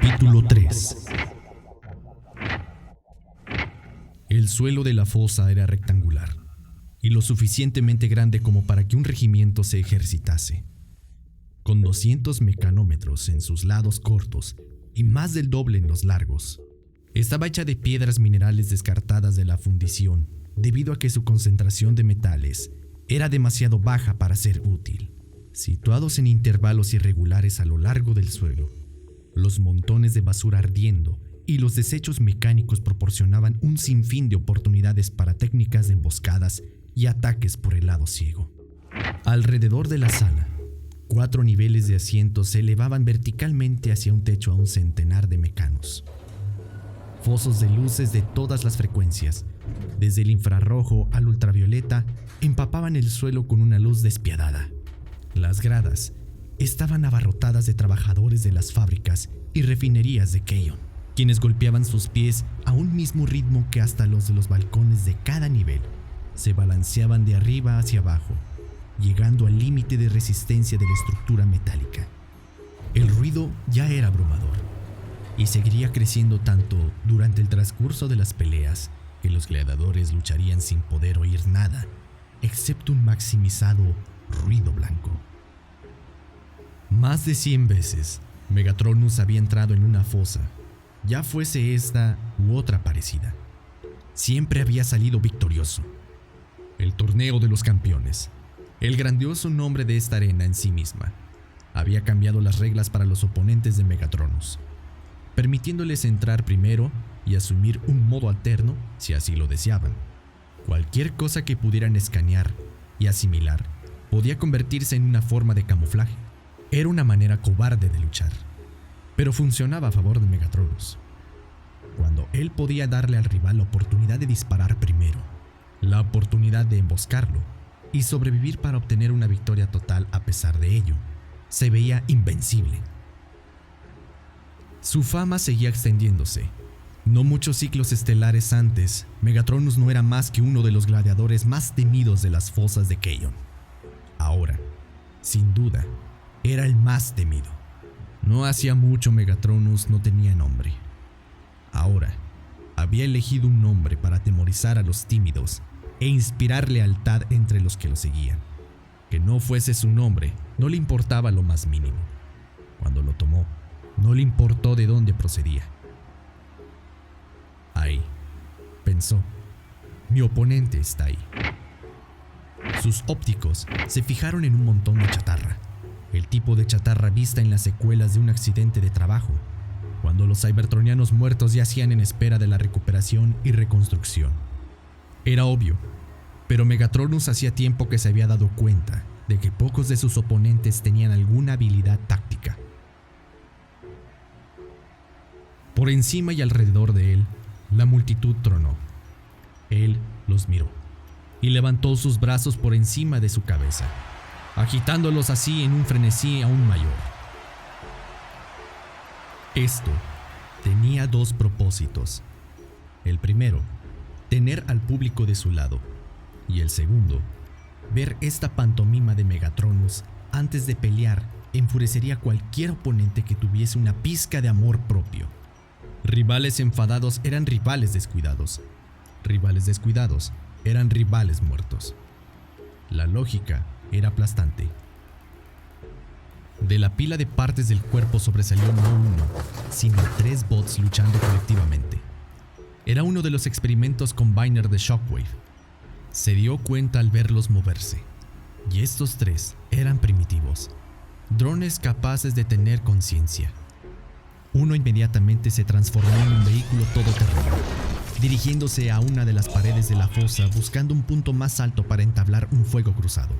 Capítulo 3. El suelo de la fosa era rectangular y lo suficientemente grande como para que un regimiento se ejercitase. Con 200 mecanómetros en sus lados cortos y más del doble en los largos. Estaba hecha de piedras minerales descartadas de la fundición debido a que su concentración de metales era demasiado baja para ser útil. Situados en intervalos irregulares a lo largo del suelo, los montones de basura ardiendo y los desechos mecánicos proporcionaban un sinfín de oportunidades para técnicas de emboscadas y ataques por el lado ciego. Alrededor de la sala, 4 niveles de asientos se elevaban verticalmente hacia un techo a un centenar de mecanos. Fosos de luces de todas las frecuencias, desde el infrarrojo al ultravioleta, empapaban el suelo con una luz despiadada. Las gradas estaban abarrotadas de trabajadores de las fábricas y refinerías de Keyon, quienes golpeaban sus pies a un mismo ritmo que hasta los de los balcones de cada nivel se balanceaban de arriba hacia abajo, llegando al límite de resistencia de la estructura metálica. El ruido ya era abrumador y seguiría creciendo tanto durante el transcurso de las peleas que los gladiadores lucharían sin poder oír nada, excepto un maximizado ruido blanco. Más de 100 veces, Megatronus había entrado en una fosa, ya fuese esta u otra parecida. Siempre había salido victorioso. El torneo de los campeones, el grandioso nombre de esta arena en sí misma, había cambiado las reglas para los oponentes de Megatronus, permitiéndoles entrar primero y asumir un modo alterno si así lo deseaban. Cualquier cosa que pudieran escanear y asimilar podía convertirse en una forma de camuflaje. Era una manera cobarde de luchar, pero funcionaba a favor de Megatronus. Cuando él podía darle al rival la oportunidad de disparar primero, la oportunidad de emboscarlo y sobrevivir para obtener una victoria total a pesar de ello, se veía invencible. Su fama seguía extendiéndose. No muchos ciclos estelares antes, Megatronus no era más que uno de los gladiadores más temidos de las fosas de Keyon. Ahora, sin duda, era el más temido. No hacía mucho Megatronus no tenía nombre. Ahora, había elegido un nombre para atemorizar a los tímidos e inspirar lealtad entre los que lo seguían. Que no fuese su nombre, no le importaba lo más mínimo. Cuando lo tomó, no le importó de dónde procedía. Ahí, pensó, mi oponente está ahí. Sus ópticos se fijaron en un montón de chatarra. El tipo de chatarra vista en las secuelas de un accidente de trabajo, cuando los cybertronianos muertos yacían en espera de la recuperación y reconstrucción. Era obvio, pero Megatronus hacía tiempo que se había dado cuenta de que pocos de sus oponentes tenían alguna habilidad táctica. Por encima y alrededor de él, la multitud tronó. Él los miró y levantó sus brazos por encima de su cabeza, agitándolos así en un frenesí aún mayor. Esto tenía 2 propósitos. El primero, tener al público de su lado, y el segundo, ver esta pantomima de Megatronus antes de pelear enfurecería a cualquier oponente que tuviese una pizca de amor propio. Rivales enfadados eran rivales descuidados. Rivales descuidados eran rivales muertos. La lógica era aplastante. De la pila de partes del cuerpo sobresalió no uno, sino 3 bots luchando colectivamente. Era uno de los experimentos Combiner de Shockwave. Se dio cuenta al verlos moverse. Y estos 3 eran primitivos, drones capaces de tener conciencia. Uno inmediatamente se transformó en un vehículo todoterreno, dirigiéndose a una de las paredes de la fosa buscando un punto más alto para entablar un fuego cruzado.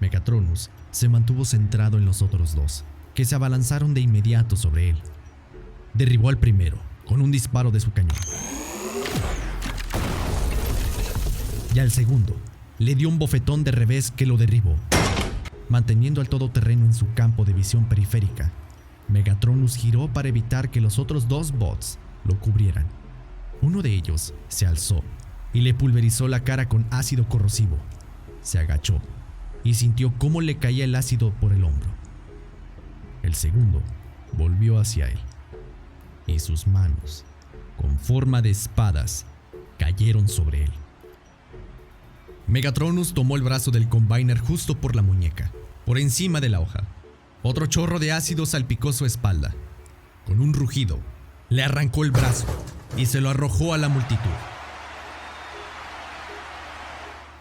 Megatronus se mantuvo centrado en los otros 2, que se abalanzaron de inmediato sobre él. Derribó al primero con un disparo de su cañón. Y al segundo le dio un bofetón de revés que lo derribó. Manteniendo al todoterreno en su campo de visión periférica, Megatronus giró para evitar que los otros 2 bots lo cubrieran. Uno de ellos se alzó y le pulverizó la cara con ácido corrosivo. Se agachó y sintió cómo le caía el ácido por el hombro. El segundo volvió hacia él y sus manos, con forma de espadas, cayeron sobre él. Megatronus tomó el brazo del Combiner justo por la muñeca, por encima de la hoja. Otro chorro de ácido salpicó su espalda. Con un rugido, le arrancó el brazo y se lo arrojó a la multitud.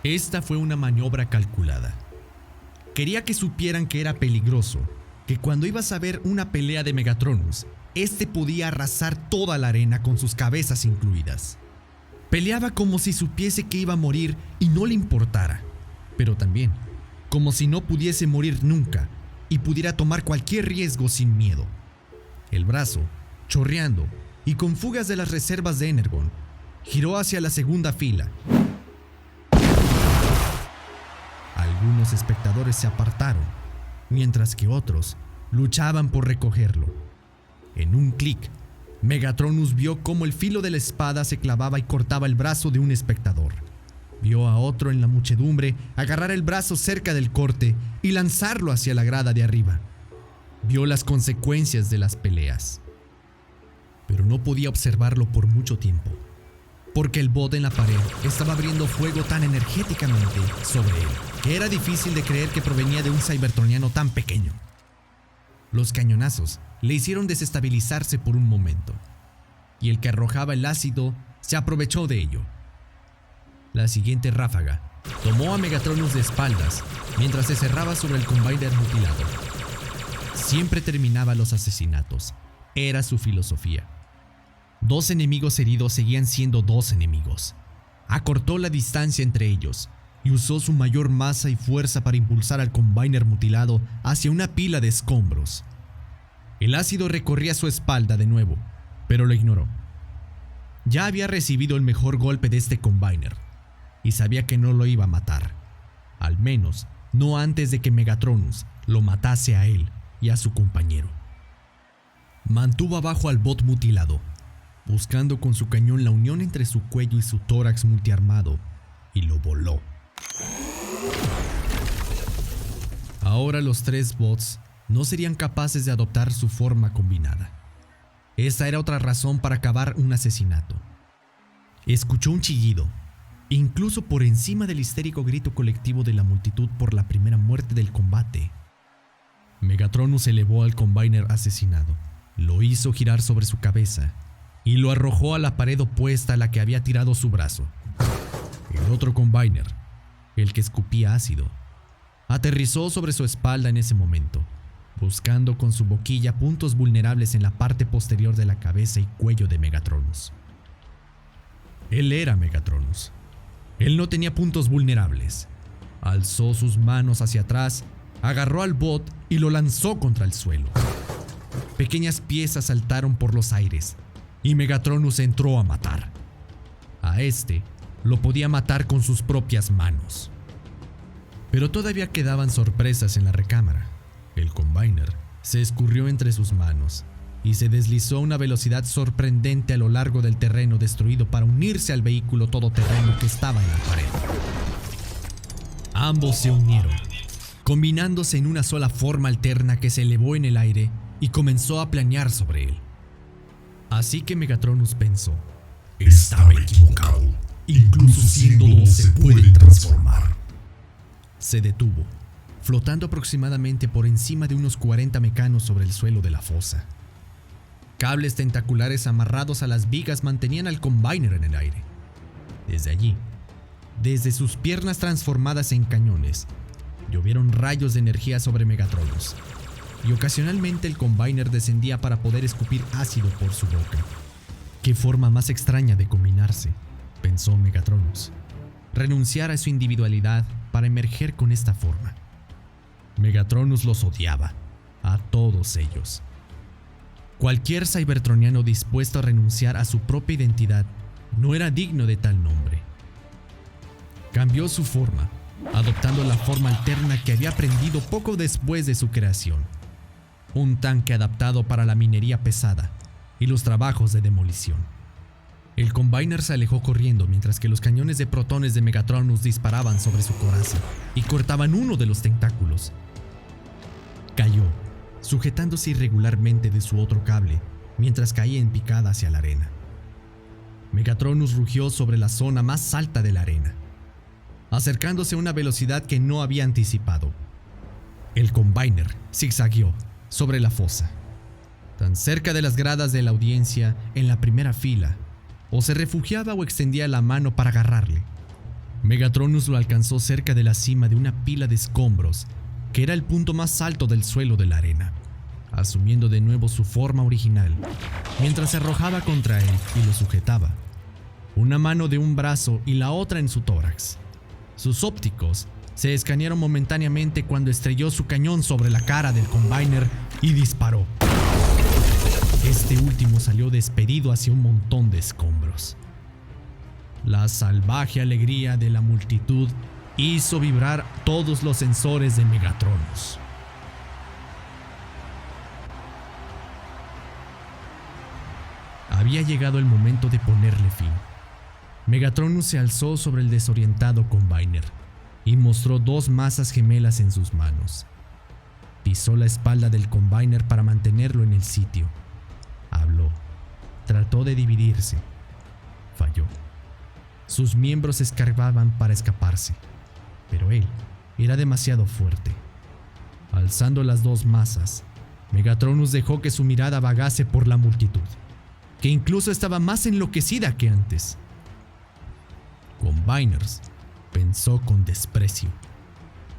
Esta fue una maniobra calculada. Quería que supieran que era peligroso, que cuando ibas a ver una pelea de Megatronus, este podía arrasar toda la arena con sus cabezas incluidas. Peleaba como si supiese que iba a morir y no le importara, pero también como si no pudiese morir nunca y pudiera tomar cualquier riesgo sin miedo. El brazo, chorreando y con fugas de las reservas de Energon, giró hacia la segunda fila. Algunos espectadores se apartaron, mientras que otros luchaban por recogerlo. En un clic, Megatronus vio cómo el filo de la espada se clavaba y cortaba el brazo de un espectador. Vio a otro en la muchedumbre agarrar el brazo cerca del corte y lanzarlo hacia la grada de arriba. Vio las consecuencias de las peleas. Pero no podía observarlo por mucho tiempo, porque el bot en la pared estaba abriendo fuego tan energéticamente sobre él que era difícil de creer que provenía de un cybertroniano tan pequeño. Los cañonazos le hicieron desestabilizarse por un momento, y el que arrojaba el ácido se aprovechó de ello. La siguiente ráfaga tomó a Megatronus de espaldas mientras se cerraba sobre el Combiner mutilado. Siempre terminaba los asesinatos. Era su filosofía. 2 enemigos heridos seguían siendo 2 enemigos. Acortó la distancia entre ellos y usó su mayor masa y fuerza para impulsar al Combiner mutilado hacia una pila de escombros. El ácido recorría su espalda de nuevo, pero lo ignoró. Ya había recibido el mejor golpe de este Combiner y sabía que no lo iba a matar, al menos no antes de que Megatronus lo matase a él y a su compañero. Mantuvo abajo al bot mutilado, buscando con su cañón la unión entre su cuello y su tórax multiarmado, y lo voló. Ahora los 3 bots no serían capaces de adoptar su forma combinada. Esa era otra razón para acabar un asesinato. Escuchó un chillido, incluso por encima del histérico grito colectivo de la multitud por la primera muerte del combate. Megatronus elevó al Combiner asesinado, lo hizo girar sobre su cabeza y lo arrojó a la pared opuesta a la que había tirado su brazo. El otro Combiner, el que escupía ácido, aterrizó sobre su espalda en ese momento, buscando con su boquilla puntos vulnerables en la parte posterior de la cabeza y cuello de Megatronus. Él era Megatronus. Él no tenía puntos vulnerables. Alzó sus manos hacia atrás, agarró al bot y lo lanzó contra el suelo. Pequeñas piezas saltaron por los aires y Megatronus entró a matar. A este lo podía matar con sus propias manos. Pero todavía quedaban sorpresas en la recámara. El Combiner se escurrió entre sus manos y se deslizó a una velocidad sorprendente a lo largo del terreno destruido para unirse al vehículo todoterreno que estaba en la pared. Ambos se unieron, combinándose en una sola forma alterna que se elevó en el aire y comenzó a planear sobre él. Así que Megatronus pensó: estaba equivocado. Incluso siendo 2 se puede transformar. Se detuvo, flotando aproximadamente por encima de unos 40 mecanos sobre el suelo de la fosa. Cables tentaculares amarrados a las vigas mantenían al Combiner en el aire. Desde allí, desde sus piernas transformadas en cañones, llovieron rayos de energía sobre Megatronus, y ocasionalmente el Combiner descendía para poder escupir ácido por su boca. Qué forma más extraña de combinarse, pensó Megatronus. Renunciar a su individualidad para emerger con esta forma. Megatronus los odiaba, a todos ellos. Cualquier cybertroniano dispuesto a renunciar a su propia identidad no era digno de tal nombre. Cambió su forma, adoptando la forma alterna que había aprendido poco después de su creación. Un tanque adaptado para la minería pesada y los trabajos de demolición. El Combiner se alejó corriendo mientras que los cañones de protones de Megatronus disparaban sobre su coraza y cortaban uno de los tentáculos. Cayó, sujetándose irregularmente de su otro cable, mientras caía en picada hacia la arena. Megatronus rugió sobre la zona más alta de la arena, acercándose a una velocidad que no había anticipado. El Combiner zigzagueó sobre la fosa, tan cerca de las gradas de la audiencia en la primera fila, o se refugiaba o extendía la mano para agarrarle. Megatronus lo alcanzó cerca de la cima de una pila de escombros, que era el punto más alto del suelo de la arena, asumiendo de nuevo su forma original, mientras se arrojaba contra él y lo sujetaba, una mano de un brazo y la otra en su tórax. Sus ópticos se escanearon momentáneamente cuando estrelló su cañón sobre la cara del Combiner y disparó. Este último salió despedido hacia un montón de escombros. La salvaje alegría de la multitud hizo vibrar todos los sensores de Megatronus. Había llegado el momento de ponerle fin. Megatronus se alzó sobre el desorientado Combiner y mostró dos masas gemelas en sus manos. Pisó la espalda del Combiner para mantenerlo en el sitio. Habló. Trató de dividirse. Falló. Sus miembros escarbaban para escaparse, pero él era demasiado fuerte. Alzando las dos masas, Megatronus dejó que su mirada vagase por la multitud, que incluso estaba más enloquecida que antes. Combiners, pensó con desprecio.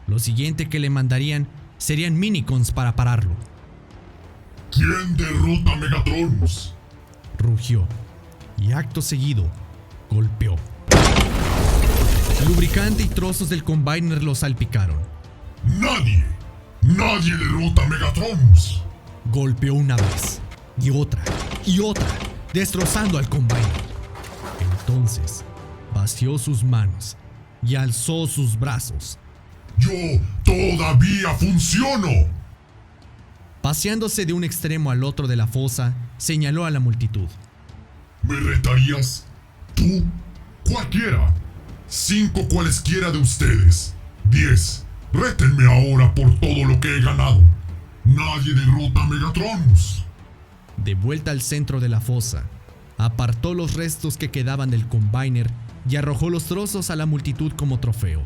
Lo siguiente que le mandarían serían Minicons para pararlo. ¿Quién derrota a Megatronus?, rugió, y acto seguido, golpeó. Lubricante y trozos del Combiner lo salpicaron. ¡Nadie! ¡Nadie derrota a Megatronus! Golpeó una vez, y otra, destrozando al Combiner. Entonces, vació sus manos y alzó sus brazos. ¡Yo todavía funciono! Paseándose de un extremo al otro de la fosa, señaló a la multitud. ¿Me retarías? ¿Tú? Cualquiera. 5 cualesquiera de ustedes. 10. Rétenme ahora por todo lo que he ganado. Nadie derrota a Megatronus. De vuelta al centro de la fosa, apartó los restos que quedaban del Combiner y arrojó los trozos a la multitud como trofeo.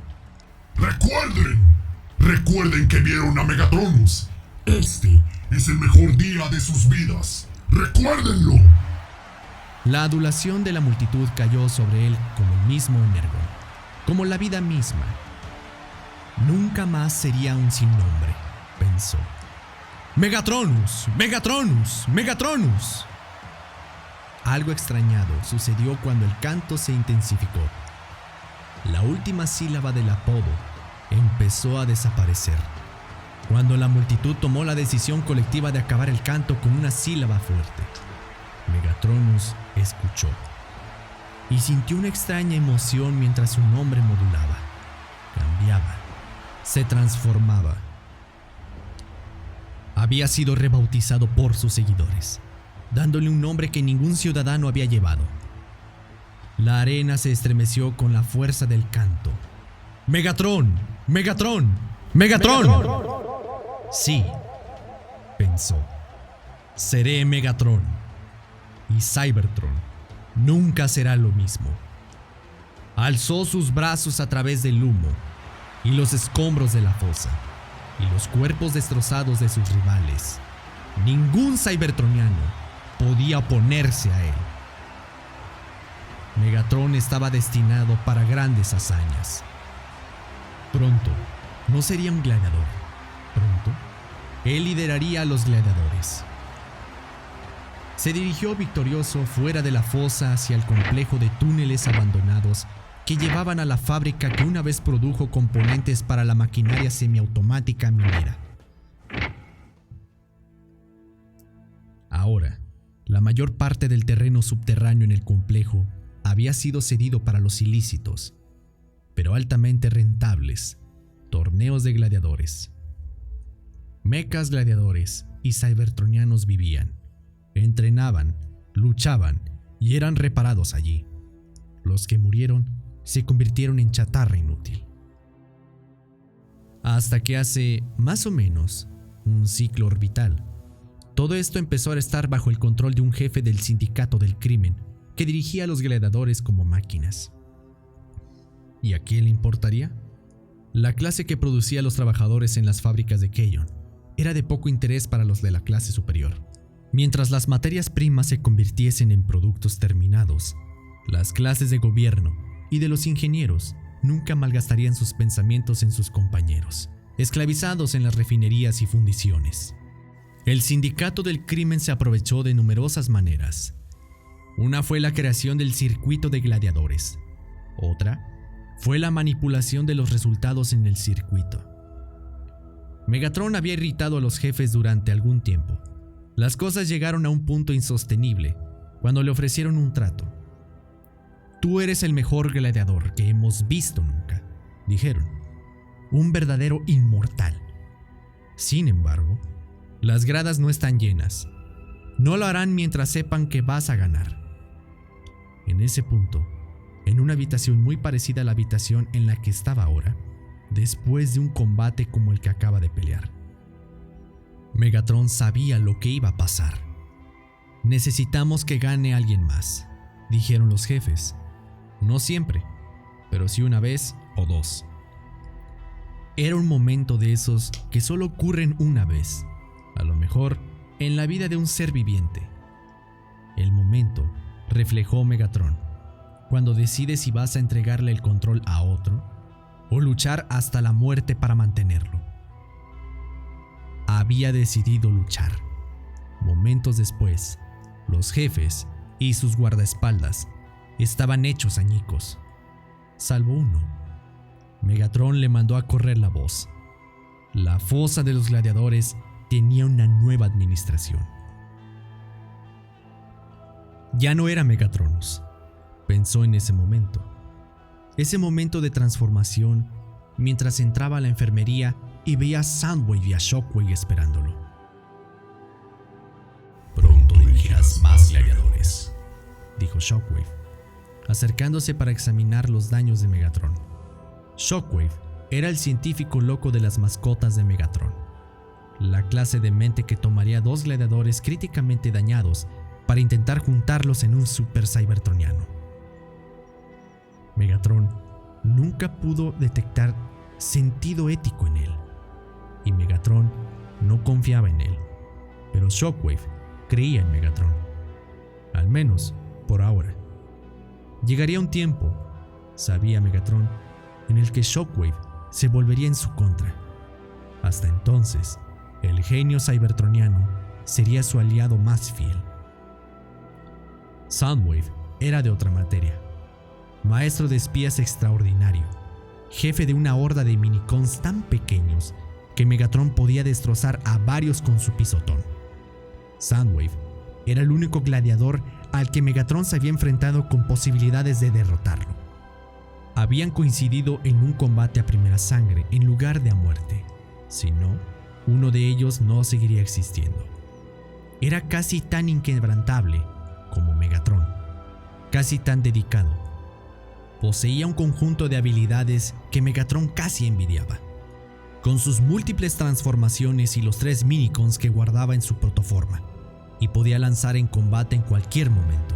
Recuerden que vieron a Megatronus. Este es el mejor día de sus vidas. ¡Recuérdenlo! La adulación de la multitud cayó sobre él como el mismo Energon, como la vida misma. Nunca más sería un sin nombre, pensó. ¡Megatronus! ¡Megatronus! ¡Megatronus! Algo extrañado sucedió cuando el canto se intensificó. La última sílaba del apodo empezó a desaparecer, cuando la multitud tomó la decisión colectiva de acabar el canto con una sílaba fuerte. Megatronus escuchó y sintió una extraña emoción mientras su nombre modulaba, cambiaba, se transformaba. Había sido rebautizado por sus seguidores, dándole un nombre que ningún ciudadano había llevado. La arena se estremeció con la fuerza del canto. ¡Megatron! ¡Megatron! ¡Megatron! Sí, pensó. Seré Megatron. Y Cybertron nunca será lo mismo. Alzó sus brazos a través del humo y los escombros de la fosa y los cuerpos destrozados de sus rivales. Ningún cybertroniano podía oponerse a él. Megatron estaba destinado para grandes hazañas. Pronto no sería un gladiador. Pronto él lideraría a los gladiadores. Se dirigió victorioso fuera de la fosa hacia el complejo de túneles abandonados que llevaban a la fábrica que una vez produjo componentes para la maquinaria semiautomática minera. Ahora, la mayor parte del terreno subterráneo en el complejo había sido cedido para los ilícitos, pero altamente rentables, torneos de gladiadores. Mechas gladiadores y cybertronianos vivían, entrenaban, luchaban y eran reparados allí. Los que murieron se convirtieron en chatarra inútil. Hasta que hace más o menos un ciclo orbital, Todo esto empezó a estar bajo el control de un jefe del sindicato del crimen, que dirigía a los gladiadores como máquinas. ¿Y a quién le importaría? La clase que producía a los trabajadores en las fábricas de Keyon era de poco interés para los de la clase superior. Mientras las materias primas se convirtiesen en productos terminados, las clases de gobierno y de los ingenieros nunca malgastarían sus pensamientos en sus compañeros, esclavizados en las refinerías y fundiciones. El sindicato del crimen se aprovechó de numerosas maneras. Una fue la creación del circuito de gladiadores. Otra fue la manipulación de los resultados en el circuito. Megatron había irritado a los jefes durante algún tiempo. Las cosas llegaron a un punto insostenible cuando le ofrecieron un trato. «Tú eres el mejor gladiador que hemos visto nunca», dijeron. «Un verdadero inmortal. Sin embargo, las gradas no están llenas. No lo harán mientras sepan que vas a ganar». En ese punto, en una habitación muy parecida a la habitación en la que estaba ahora, después de un combate como el que acaba de pelear, Megatron sabía lo que iba a pasar. «Necesitamos que gane alguien más», dijeron los jefes. No siempre, pero sí una vez o dos. Era un momento de esos que solo ocurren una vez, a lo mejor en la vida de un ser viviente. El momento, reflejó Megatron, cuando decides si vas a entregarle el control a otro o luchar hasta la muerte para mantenerlo. Había decidido luchar. Momentos después, los jefes y sus guardaespaldas estaban hechos añicos, salvo uno. Megatron le mandó a correr la voz. La fosa de los gladiadores tenía una nueva administración. Ya no era Megatronus, pensó en ese momento de transformación, mientras entraba a la enfermería y veía a Soundwave y a Shockwave esperándolo. «Pronto dirigirás más gladiadores», dijo Shockwave, acercándose para examinar los daños de Megatron. Shockwave era el científico loco de las mascotas de Megatron, la clase de mente que tomaría dos gladiadores críticamente dañados para intentar juntarlos en un super cybertroniano. Megatron nunca pudo detectar sentido ético en él, y Megatron no confiaba en él, pero Shockwave creía en Megatron, al menos por ahora. Llegaría un tiempo, sabía Megatron, en el que Shockwave se volvería en su contra. Hasta entonces, el genio cybertroniano sería su aliado más fiel. Soundwave era de otra materia. Maestro de espías extraordinario, jefe de una horda de minicons tan pequeños que Megatron podía destrozar a varios con su pisotón. Soundwave era el único gladiador al que Megatron se había enfrentado con posibilidades de derrotarlo. Habían coincidido en un combate a primera sangre en lugar de a muerte. Si no, uno de ellos no seguiría existiendo. Era casi tan inquebrantable como Megatron, casi tan dedicado. Poseía un conjunto de habilidades que Megatron casi envidiaba. Con sus múltiples transformaciones y los 3 minicons que guardaba en su protoforma, y podía lanzar en combate en cualquier momento.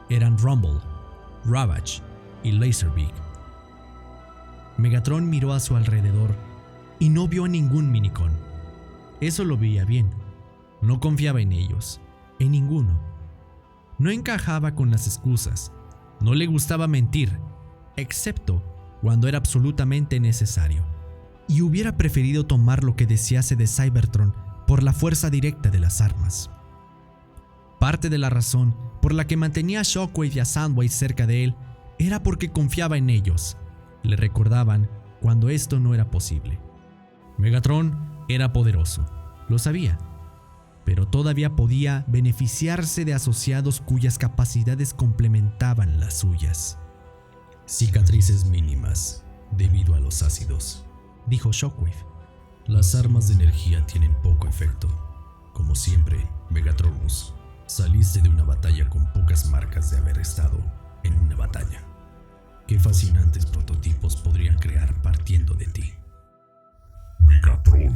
Eran Rumble, Ravage y Laserbeak. Megatron miró a su alrededor y no vio a ningún minicon. Eso lo veía bien. No confiaba en ellos, en ninguno. No encajaba con las excusas. No le gustaba mentir, excepto cuando era absolutamente necesario. Y hubiera preferido tomar lo que desease de Cybertron por la fuerza directa de las armas. Parte de la razón por la que mantenía a Shockwave y a Soundwave cerca de él era porque confiaba en ellos. Le recordaban cuando esto no era posible. Megatron era poderoso, lo sabía, pero todavía podía beneficiarse de asociados cuyas capacidades complementaban las suyas. Cicatrices mínimas debido a los ácidos, dijo Shockwave. Las armas de energía tienen poco efecto. Como siempre, Megatronus, saliste de una batalla con pocas marcas de haber estado en una batalla. Qué fascinantes prototipos podrían crear partiendo de ti. Megatron.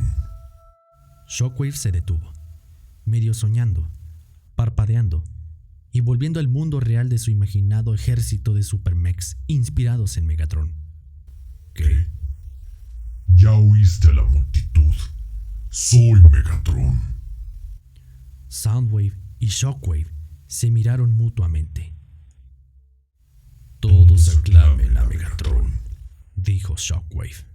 Shockwave se detuvo. medio soñando, parpadeando y volviendo al mundo real de su imaginado ejército de supermechs inspirados en Megatron. ¿Qué? Ya oíste a la multitud. Soy Megatron. Soundwave y Shockwave se miraron mutuamente. Todos aclamen a Megatron, dijo Shockwave.